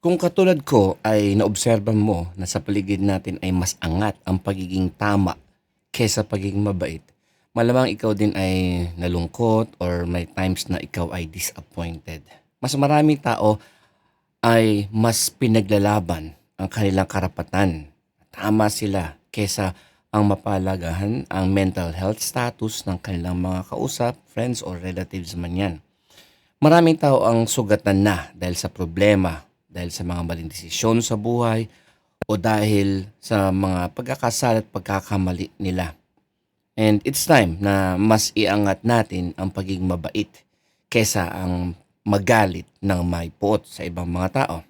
Kung katulad ko ay naobserban mo na sa paligid natin ay mas angat ang pagiging tama kesa pagiging mabait, malamang ikaw din ay nalungkot or may times na ikaw ay disappointed. Mas maraming tao ay mas pinaglalaban ang kanilang karapatan. Tama sila kesa ang mapalagahan ang mental health status ng kanilang mga kausap, friends or relatives man yan. Maraming tao ang sugatan na dahil sa problema, dahil sa mga maling desisyon sa buhay, o dahil sa mga pagkakasala at pagkakamali nila. And it's time na mas iangat natin ang pagiging mabait kesa ang magalit ng may puot sa ibang mga tao.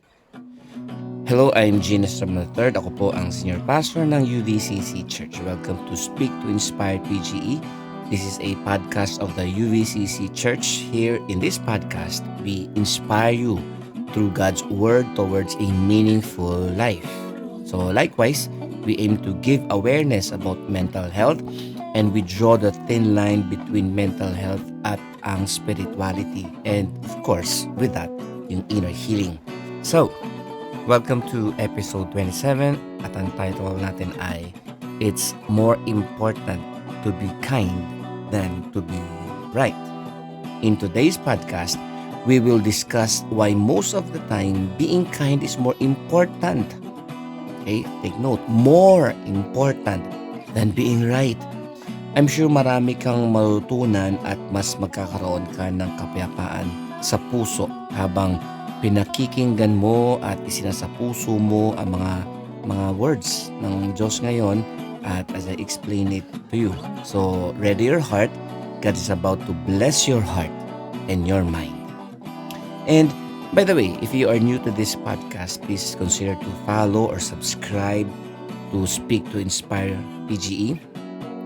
Hello, I'm Gina Strom III. Ako po ang Senior Pastor ng UVCC Church. Welcome to Speak to Inspire PGE. This is a podcast of the UVCC Church. Here in this podcast, we inspire you through God's Word towards a meaningful life. So likewise, we aim to give awareness about mental health and we draw the thin line between mental health at ang spirituality. And of course, with that, yung inner healing. So, welcome to episode 27 at ang title natin ay It's More Important to Be Kind Than to Be Right. In today's podcast, we will discuss why most of the time being kind is more important. Okay, take note, more important than being right. I'm sure marami kang matutunan at mas magkakaroon ka ng kapayapaan sa puso habang pinakikinggan mo at isinasapuso mo ang mga words ng Diyos ngayon at as I explain it to you. So, ready your heart. God is about to bless your heart and your mind. And by the way, if you are new to this podcast, please consider to follow or subscribe to Speak to Inspire PGE.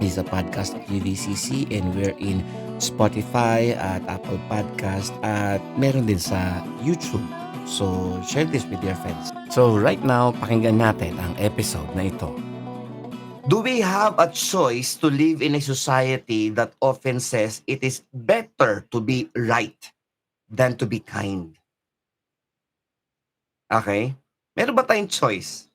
This is a podcast of UVCC and we're in Spotify at Apple Podcast at meron din sa YouTube. So, share this with your friends. So, right now, pakinggan natin ang episode na ito. Do we have a choice to live in a society that often says it is better to be right than to be kind? Okay? Meron ba tayong choice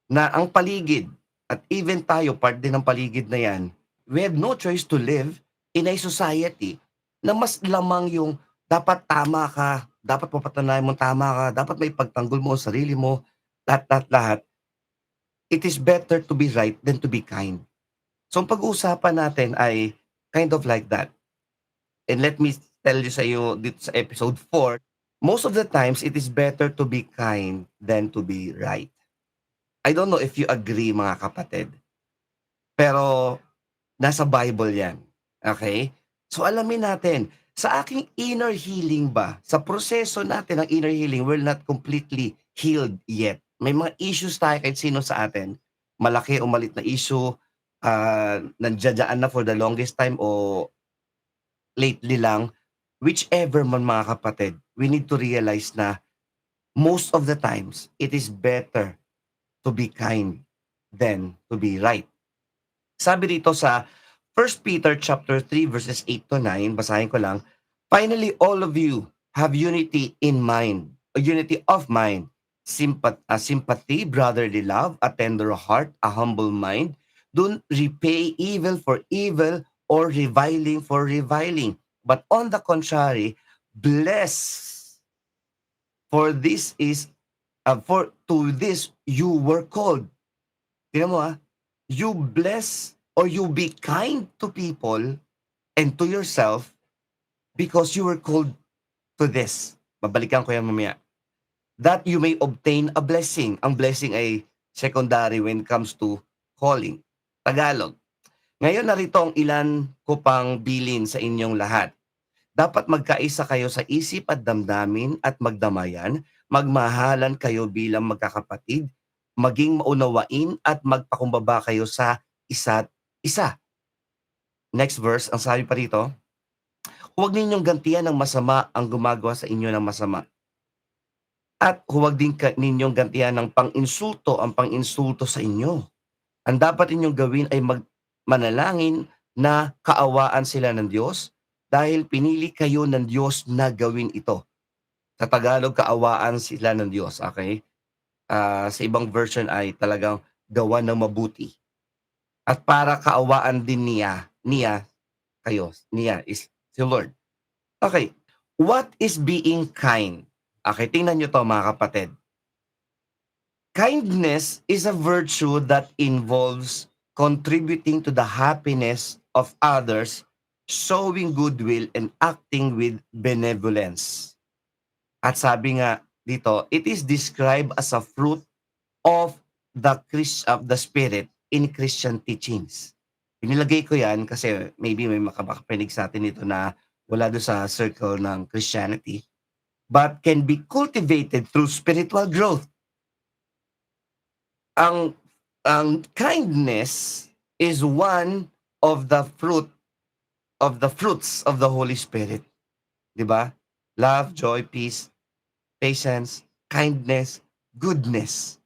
na ang paligid at even tayo, part din ng paligid na yan, we have no choice to live in a society na mas lamang yung dapat tama ka, dapat mapatunayan mo tama ka, dapat may pagtanggol mo ang sarili mo, lahat. It is better to be right than to be kind. So, ang pag-uusapan natin ay kind of like that. And let me tell you sa iyo dito sa episode 4, most of the times, it is better to be kind than to be right. I don't know if you agree mga kapatid, pero nasa Bible yan. Okay? So alamin natin, sa aking inner healing ba, sa proseso natin ng inner healing, we're not completely healed yet. May mga issues tayo kahit sino sa atin. Malaki o malit na issue, nandiyan na for the longest time o lately lang. Whichever man mga kapatid, we need to realize na most of the times, it is better to be kind than to be right. Sabi dito sa 1 Peter chapter 3 verses 8 to 9, basahin ko lang. Finally, all of you have unity in mind, a unity of mind, sympathy, brotherly love, a tender heart, a humble mind. Don't repay evil for evil or reviling for reviling. But on the contrary, bless. For this is, for to this you were called. Tingnan mo you bless or you be kind to people and to yourself because you were called to this. Babalikan ko yan mamaya. That you may obtain a blessing. Ang blessing ay secondary when it comes to calling. Tagalog. Ngayon narito ang ilan ko pang bilin sa inyong lahat. Dapat magkaisa kayo sa isip at damdamin at magdamayan, magmahalan kayo bilang magkakapatid, maging maunawain at magpakumbaba kayo sa isa't isa. Next verse, ang sabi pa rito, huwag ninyong gantihan ng masama ang gumagawa sa inyo ng masama. At huwag din ninyong gantihan ng pang-insulto ang pang-insulto sa inyo. Ang dapat ninyong gawin ay manalangin na kaawaan sila ng Diyos dahil pinili kayo ng Diyos na gawin ito. Sa Tagalog, kaawaan sila ng Diyos, okey? Sa ibang version ay talagang gawa ng mabuti at para kaawaan din niya niya kayo, niya is si Lord. Okey, what is being kind? Okey, tingnan niyo 'to mga kapatid. Kindness is a virtue that involves contributing to the happiness of others, showing goodwill, and acting with benevolence. At sabi nga dito, it is described as a fruit of of the Spirit in Christian teachings. Inilagay ko 'yan kasi maybe may makakapakinig sa'tin nito na wala dun sa circle ng Christianity, but can be cultivated through spiritual growth. Ang ang kindness is one of the fruits of the Holy Spirit, 'di ba? Love, joy, peace, patience, kindness, goodness.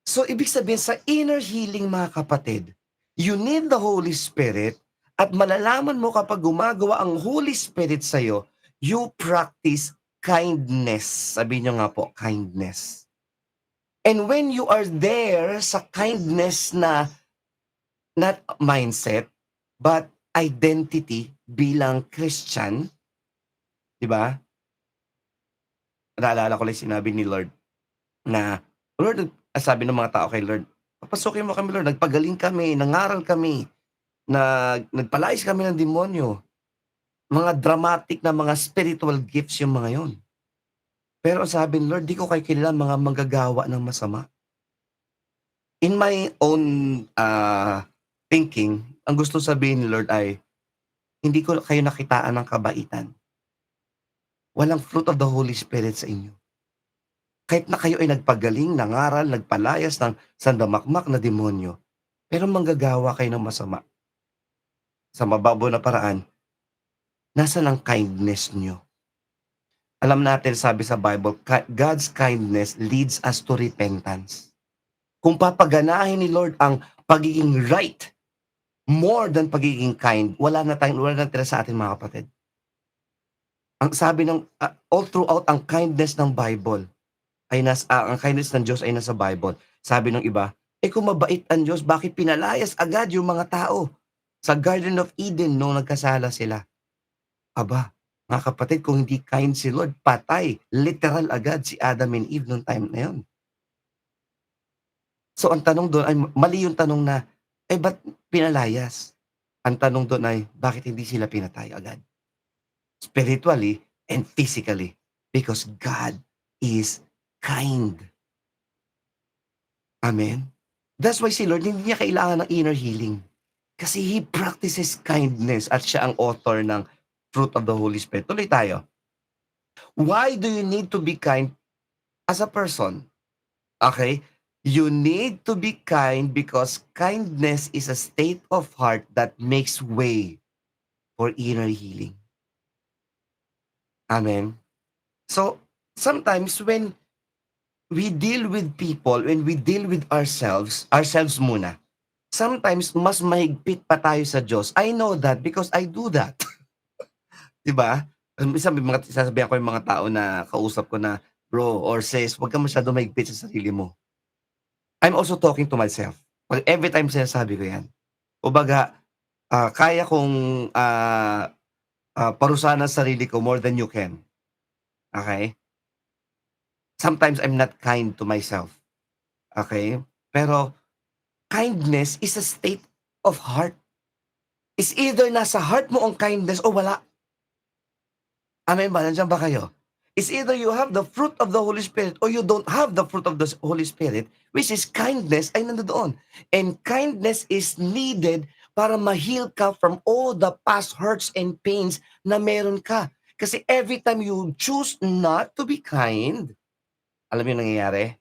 So, ibig sabihin sa inner healing mga kapatid, you need the Holy Spirit at malalaman mo kapag gumagawa ang Holy Spirit sa'yo, you practice kindness. Sabihin niyo nga po, kindness. And when you are there sa kindness na not mindset, but identity bilang Christian, 'di ba? Naalala ko lang sinabi ni Lord na, Lord, sabi ng mga tao kay Lord, "Papasukin mo kami Lord, nagpagaling kami, nangaral kami, nagpalayas kami ng demonyo." Mga dramatic na mga spiritual gifts yung mga yon. Pero sabi ni Lord, "Di ko kayo kilala mga manggagawa ng masama." In my own, thinking, ang gusto sabihin ni Lord ay, hindi ko kayo nakitaan ng kabaitan. Walang fruit of the Holy Spirit sa inyo. Kahit na kayo ay nagpagaling, nangaral, nagpalayas ng sandamakmak na demonyo, pero manggagawa kayo ng masama. Sa mababaw na paraan, nasaan ang kindness niyo? Alam natin sabi sa Bible, God's kindness leads us to repentance. Kung papaganahin ni Lord ang pagiging right, more than pagiging kind, wala na tira sa atin mga kapatid. Ang sabi ng, all throughout ang kindness ng Bible ang kindness ng Diyos ay nasa Bible. Sabi ng iba, kung mabait ang Diyos, bakit pinalayas agad yung mga tao sa Garden of Eden nung nagkasala sila? Aba, mga kapatid, kung hindi kind si Lord, patay. Literal agad si Adam and Eve nung time na yun. So ang tanong doon ay mali yung tanong na, ba't pinalayas? Ang tanong doon ay, bakit hindi sila pinatay agad? Spiritually and physically. Because God is kind. Amen? That's why si Lord hindi niya kailangan ng inner healing. Kasi He practices kindness at siya ang author ng fruit of the Holy Spirit. Tuloy tayo. Why do you need to be kind as a person? Okay? You need to be kind because kindness is a state of heart that makes way for inner healing. Amen? So, sometimes when we deal with people, when we deal with ourselves muna, sometimes mas mahigpit pa tayo sa Diyos. I know that because I do that. 'Di ba? Minsan may mga sasabihan ko yung mga tao na kausap ko na, "Bro or sis, wag kang masyadong mahigpit sa sarili mo." I'm also talking to myself. Every time sinasabi ko 'yan. Kumbaga, kaya kong, parusahan ang sarili ko more than you can, okey? Sometimes I'm not kind to myself, okey? Pero kindness is a state of heart. It's either nasa heart mo ang kindness o wala. Amen ba? Nandiyan ba kayo? It's either you have the fruit of the Holy Spirit or you don't have the fruit of the Holy Spirit, which is kindness ay nandoon. And kindness is needed para ma-heal ka from all the past hurts and pains na meron ka. Kasi every time you choose not to be kind, alam mo yung nangyayari?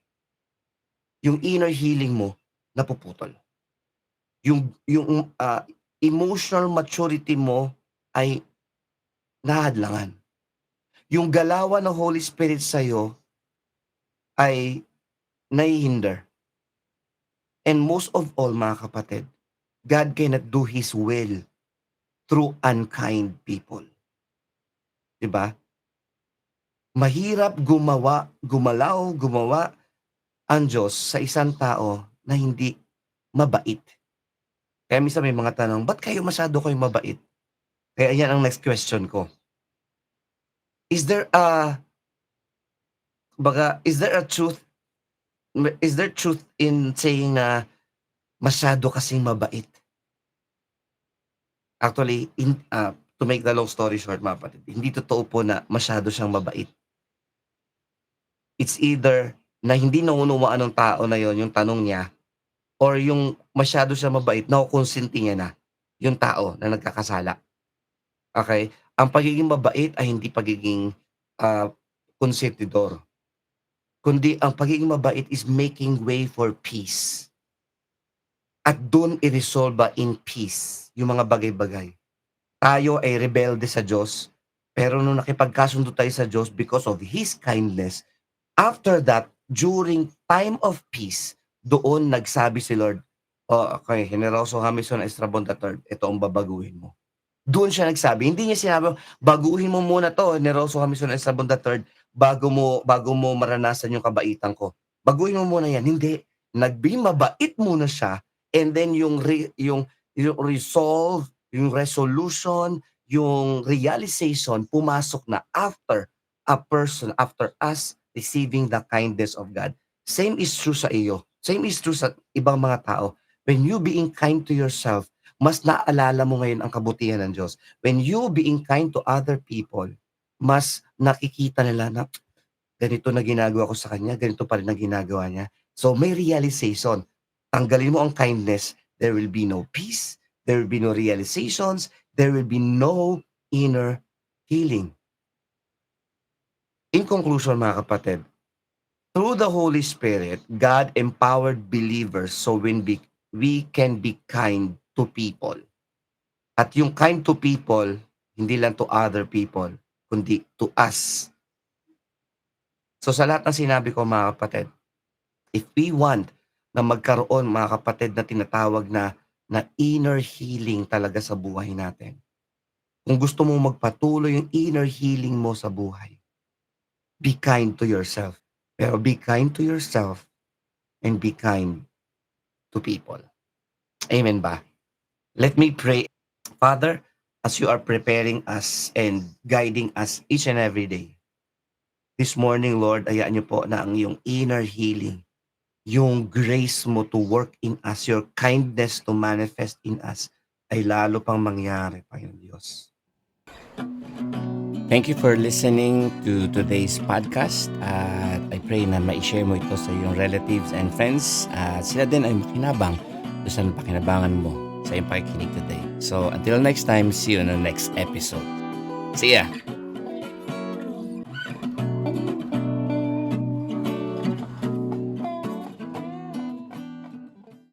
Yung inner healing mo napuputol. Yung emotional maturity mo ay nahahadlangan. Yung galawan ng Holy Spirit sa'yo ay nahihinder. And most of all, mga kapatid, God cannot do His will through unkind people. 'Di ba? Mahirap gumawa ang Diyos sa isang tao na hindi mabait. Kaya minsan may mga tanong, "Ba't masyado kayong mabait?" Kaya yan ang next question ko. Is there a is there a truth is there truth in saying na masyado kasing mabait? Actually, to make the long story short mga kapatid, hindi totoo po na masyado siyang mabait. It's either na hindi naunawaan ng tao na yon yung tanong niya, or yung masyado siyang mabait, nakokonsinti niya na yung tao na nagkakasala. Okey? Ang pagiging mabait ay hindi pagiging, ah, konsentidor, kundi ang pagiging mabait is making way for peace. At dun iresolba in peace yung mga bagay-bagay. Tayo ay rebelde sa Diyos, pero nung nakipagkasundo tayo sa Diyos because of His kindness, after that, during time of peace, doon nagsabi si Lord, "Oh, okey, Generoso Jamison Estrabon III, ito ang babaguhin mo." Doon siya nagsabi, hindi niya sinabi, "Baguhin mo muna 'to, Generoso Jamison Estrabon III, bago mo maranasan yung kabaitan ko. Baguhin mo muna 'yan." Hindi, naging mabait muna siya, and then yung resolve, yung resolution, yung realization pumasok na after us receiving the kindness of God. Same is true sa iyo, same is true sa ibang mga tao. When you being kind to yourself, mas naalala mo ngayon ang kabutihan ng Diyos. When you being kind to other people, mas nakikita nila na ganito na ginagawa ko sa kanya, ganito pa rin ang ginagawa niya. So may realization. Tanggalin mo ang kindness, there will be no peace, there will be no realizations, there will be no inner healing. In conclusion mga kapatid, through the Holy Spirit, God empowered believers so we can be kind to people. At yung kind to people, hindi lang to other people, kundi to us. So sa lahat ng sinabi ko mga kapatid, if we want na magkaroon mga kapatid na tinatawag na inner healing talaga sa buhay natin, kung gusto mong magpatuloy yung inner healing mo sa buhay, be kind to yourself. Pero be kind to yourself and be kind to people. Amen ba? Let me pray. Father, as you are preparing us and guiding us each and every day, this morning, Lord, hayaan niyo po na ang iyong inner healing, yung grace mo to work in us, your kindness to manifest in us, ay lalo pang mangyari, Panginoon Diyos. Thank you for listening to today's podcast. At I pray na ma-share mo ito sa iyong relatives and friends. At sila din ay makinabang doon sa pakinabangan mo sa iyong pakikinig today. So until next time, see you on the next episode. See ya!